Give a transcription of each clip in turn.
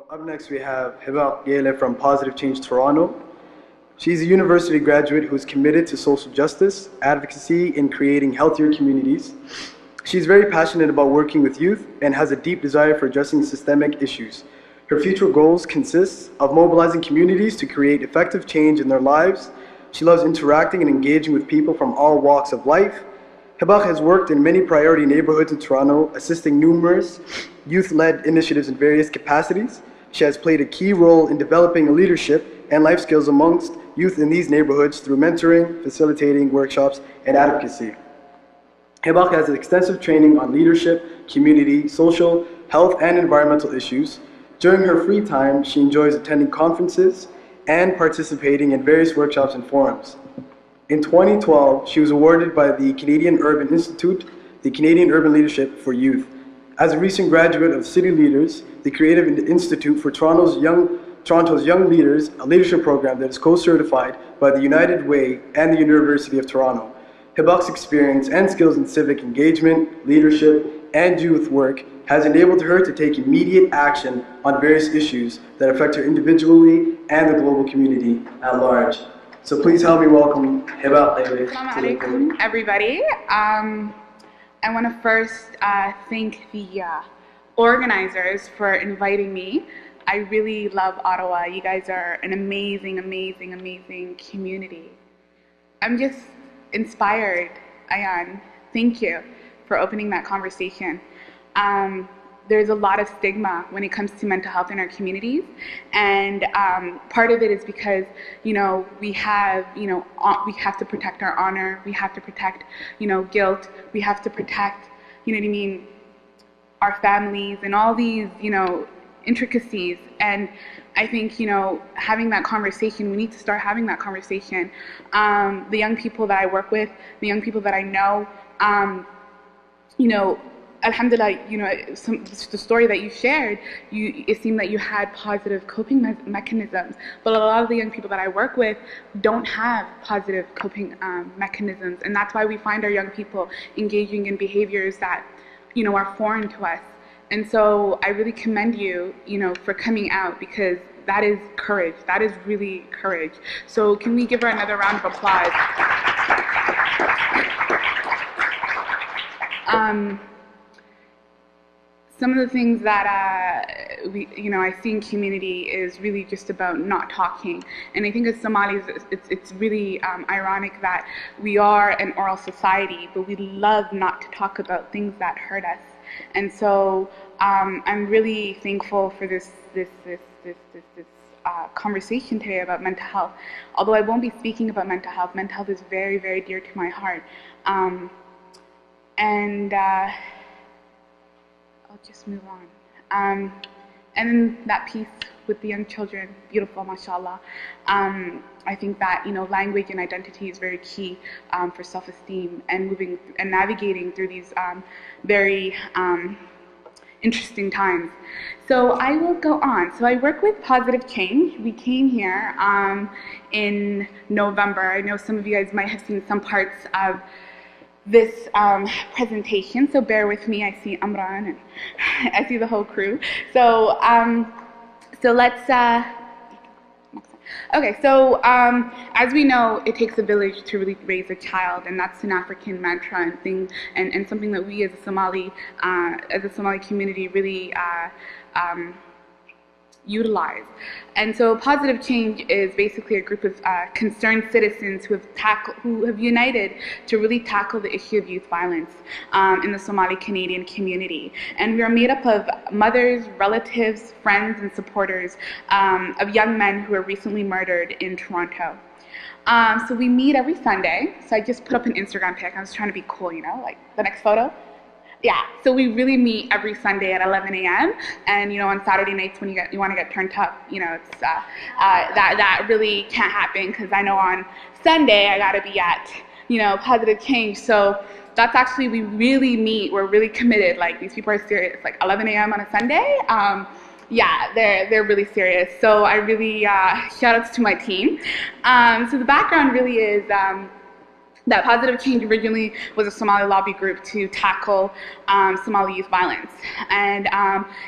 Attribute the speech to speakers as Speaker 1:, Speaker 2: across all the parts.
Speaker 1: So up next we have Hiba Yele from Positive Change Toronto. She's a university graduate who is committed to social justice, advocacy, and creating healthier communities. She's very passionate about working with youth and has a deep desire for addressing systemic issues. Her future goals consist of mobilizing communities to create effective change in their lives. She loves interacting and engaging with people from all walks of life. Hiba has worked in many priority neighborhoods in Toronto, assisting numerous youth-led initiatives in various capacities. She has played a key role in developing leadership and life skills amongst youth in these neighborhoods through mentoring, facilitating workshops, and advocacy. Hiba has extensive training on leadership, community, social, health, and environmental issues. During her free time, she enjoys attending conferences and participating in various workshops and forums. In 2012, she was awarded by the Canadian Urban Institute the Canadian Urban Leadership for Youth. As a recent graduate of City Leaders, the Creative Institute for Toronto's Young Leaders, a leadership program that is co-certified by the United Way and the University of Toronto. Hiba's experience and skills in civic engagement, leadership, and youth work has enabled her to take immediate action on various issues that affect her individually and the global community at large. So please help me welcome Hiba.
Speaker 2: Assalamu alaikum, everybody. I want to first thank the organizers for inviting me. I really love Ottawa. You guys are an amazing, amazing, amazing community. I'm just inspired, Ayan. Thank you for opening that conversation. There's a lot of stigma when it comes to mental health in our communities, and part of it is because we have to protect our honor, we have to protect guilt, we have to protect our families and all these intricacies. And I think having that conversation, we need to start having that conversation. The young people that I work with, the young people that I know, Alhamdulillah, the story that you shared, it seemed that you had positive coping mechanisms, but a lot of the young people that I work with don't have positive coping mechanisms, and that's why we find our young people engaging in behaviors that, are foreign to us. And so I really commend you, for coming out, because that is courage. That is really courage. So can we give her another round of applause? Some of the things that I see in community is really just about not talking. And I think as Somalis, it's really ironic that we are an oral society, but we love not to talk about things that hurt us. And so I'm really thankful for this conversation today about mental health. Although I won't be speaking about mental health is very, very dear to my heart. I'll just move on. And then that piece with the young children, beautiful, mashallah. I think that language and identity is very key for self-esteem and moving and navigating through these very interesting times. So I will go on. So I work with Positive Change. We came here in November. I know some of you guys might have seen some parts of this presentation, so bear with me. I see Amran and I see the whole crew. So let's okay, so as we know, it takes a village to really raise a child, and that's an African mantra and something that we as a Somali community really utilize. And so Positive Change is basically a group of concerned citizens who have united to really tackle the issue of youth violence in the Somali Canadian community. And we are made up of mothers, relatives, friends, and supporters of young men who were recently murdered in Toronto. So we meet every Sunday. So I just put up an Instagram pic. I was trying to be cool, like the next photo. Yeah, so we really meet every Sunday at 11 a.m. And on Saturday nights when you want to get turned up, it's that really can't happen, because I know on Sunday I got to be at Positive Change. So that's actually, we really meet. We're really committed. Like, these people are serious. Like 11 a.m. on a Sunday. Yeah, they're really serious. So I really shout outs to my team. So the background really is. that Positive Change originally was a Somali lobby group to tackle Somali youth violence. And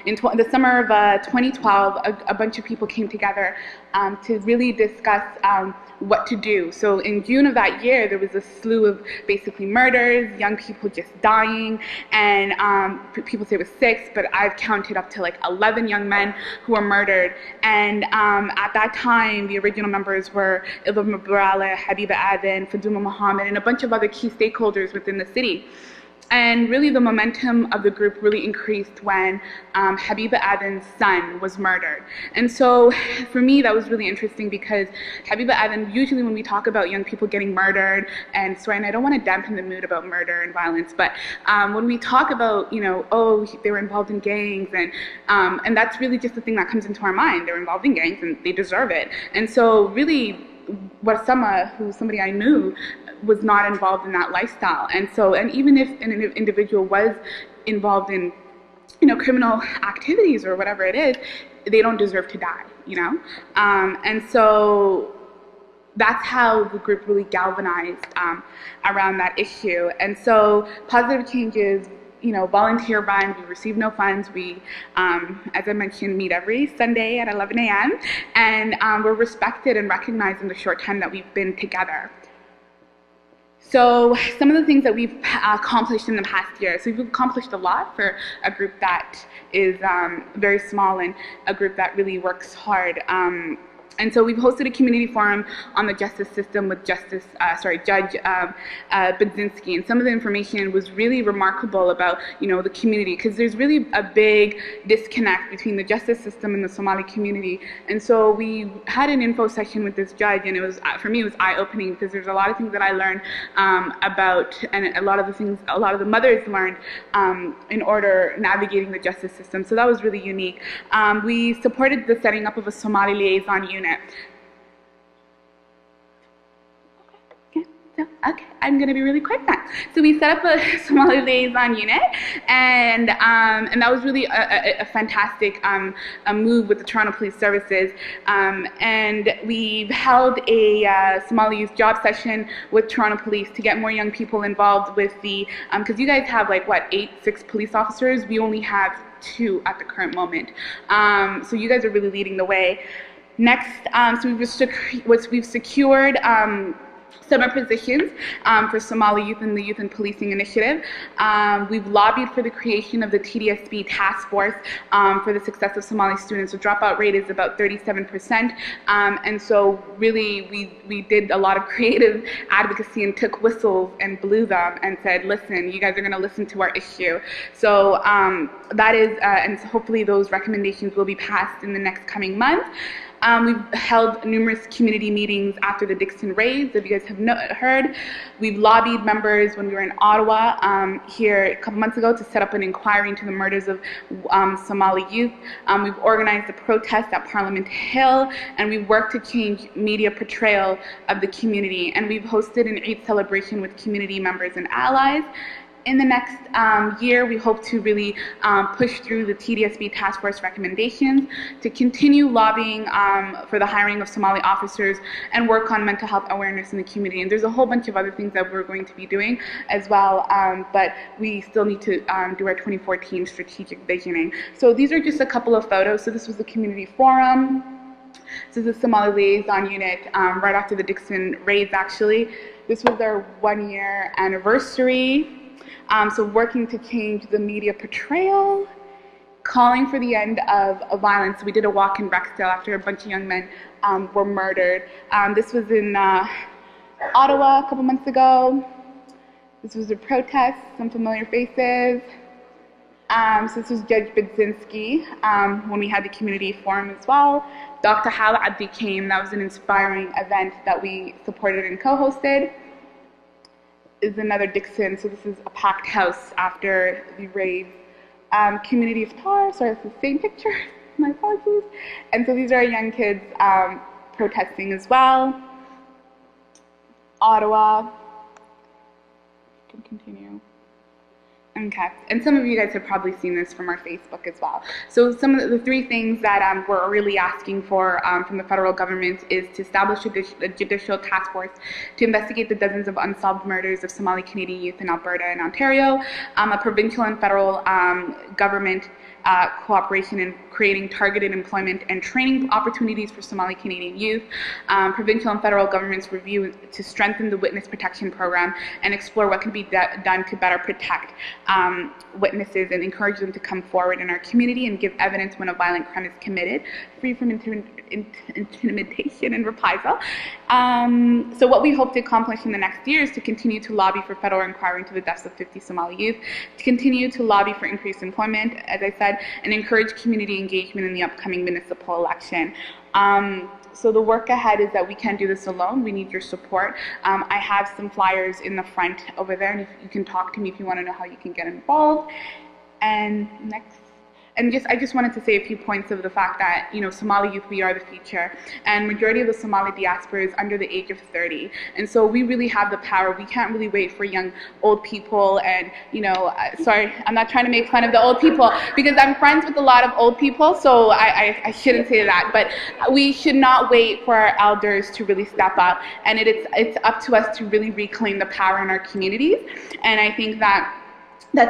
Speaker 2: in the summer of 2012, a bunch of people came together to really discuss what to do. So in June of that year, there was a slew of basically murders, young people just dying, and people say it was 6, but I've counted up to like 11 young men who were murdered. And at that time, the original members were Ilva Mabrale, Habiba Aden, Faduma Muhammad, and a bunch of other key stakeholders within the city. And really the momentum of the group really increased when Habiba Aden's son was murdered. And so for me, that was really interesting because Habiba Aden, usually when we talk about young people getting murdered, and sorry, and I don't want to dampen the mood about murder and violence, but when we talk about, you know, oh, they were involved in gangs, and that's really just the thing that comes into our mind. They're involved in gangs and they deserve it. And so really, Warsama, who's somebody I knew, was not involved in that lifestyle. And so, and even if an individual was involved in, you know, criminal activities or whatever it is, they don't deserve to die, you know? And so that's how the group really galvanized around that issue. And so Positive Change is, you know, volunteer run. We receive no funds. We, as I mentioned, meet every Sunday at 11 a.m. And we're respected and recognized in the short time that we've been together. So some of the things that we've accomplished in the past year, so we've accomplished a lot for a group that is very small and a group that really works hard. And so we've hosted a community forum on the justice system with Judge Budzinski, and some of the information was really remarkable about, you know, the community, because there's really a big disconnect between the justice system and the Somali community. And so we had an info session with this judge, and it was, for me, it was eye-opening, because there's a lot of things that I learned about, and a lot of the things, a lot of the mothers learned in order navigating the justice system. So that was really unique. We supported the setting up of a Somali liaison unit. Okay, I'm going to be really quick then. So we set up a Somali liaison unit, and that was really a fantastic move with the Toronto Police Services. And we've held a Somali youth job session with Toronto Police to get more young people involved with the, because you guys have like, what, 6 police officers? We only have 2 at the current moment. So you guys are really leading the way. Next, so we've secured summer positions for Somali youth in the Youth and Policing Initiative. We've lobbied for the creation of the TDSB task force for the success of Somali students. The dropout rate is about 37%. And so really we did a lot of creative advocacy and took whistles and blew them and said, listen, you guys are going to listen to our issue. So that is, and hopefully those recommendations will be passed in the next coming month. We've held numerous community meetings after the Dixon raids, if you guys have heard. We've lobbied members when we were in Ottawa here a couple months ago to set up an inquiry into the murders of Somali youth. We've organized a protest at Parliament Hill, and we've worked to change media portrayal of the community. And we've hosted an Eid celebration with community members and allies. In the next year, we hope to really push through the TDSB task force recommendations, to continue lobbying for the hiring of Somali officers, and work on mental health awareness in the community. And there's a whole bunch of other things that we're going to be doing as well, but we still need to do our 2014 strategic visioning. So these are just a couple of photos. So this was the community forum. This is the Somali liaison unit right after the Dixon raids, actually. This was our 1-year anniversary. So working to change the media portrayal, calling for the end of violence. We did a walk in Rexdale after a bunch of young men were murdered. This was in Ottawa a couple months ago. This was a protest, some familiar faces. So this was Judge Budzinski when we had the community forum as well. Dr. Hala Abdi came. That was an inspiring event that we supported and co-hosted. Is another Dixon, so this is a packed house after the raid. Community iftar, sorry, it's the same picture, my apologies. And so these are our young kids protesting as well. Ottawa, you can continue. Okay, and some of you guys have probably seen this from our Facebook as well. So some of the three things that we're really asking for from the federal government is to establish a judicial task force to investigate the dozens of unsolved murders of Somali Canadian youth in Alberta and Ontario, a provincial and federal government cooperation in creating targeted employment and training opportunities for Somali Canadian youth, provincial and federal governments review to strengthen the witness protection program and explore what can be done to better protect witnesses and encourage them to come forward in our community and give evidence when a violent crime is committed, free from intimidation and reprisal. So what we hope to accomplish in the next year is to continue to lobby for federal inquiry into the deaths of 50 Somali youth, to continue to lobby for increased employment, as I said, and encourage community engagement in the upcoming municipal election. So the work ahead is that we can't do this alone. We need your support. I have some flyers in the front over there, and if you can talk to me if you want to know how you can get involved. And next. And I just wanted to say a few points of the fact that, Somali youth, we are the future. And majority of the Somali diaspora is under the age of 30. And so we really have the power. We can't really wait for old people and, sorry, I'm not trying to make fun of the old people because I'm friends with a lot of old people, so I shouldn't say that. But we should not wait for our elders to really step up. And it's up to us to really reclaim the power in our communities. And I think that's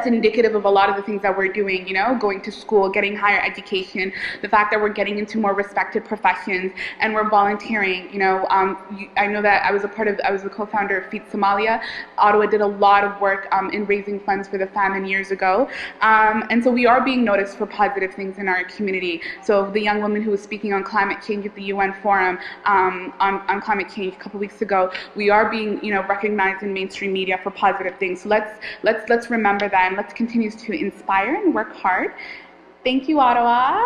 Speaker 2: indicative of a lot of the things that we're doing, going to school, getting higher education, the fact that we're getting into more respected professions, and we're volunteering. I know that I was the co-founder of Feed Somalia. Ottawa did a lot of work in raising funds for the famine years ago. And so we are being noticed for positive things in our community. So the young woman who was speaking on climate change at the UN Forum on climate change a couple weeks ago, we are being, recognized in mainstream media for positive things. So let's remember that, and let's continue to inspire and work hard. Thank you, Ottawa.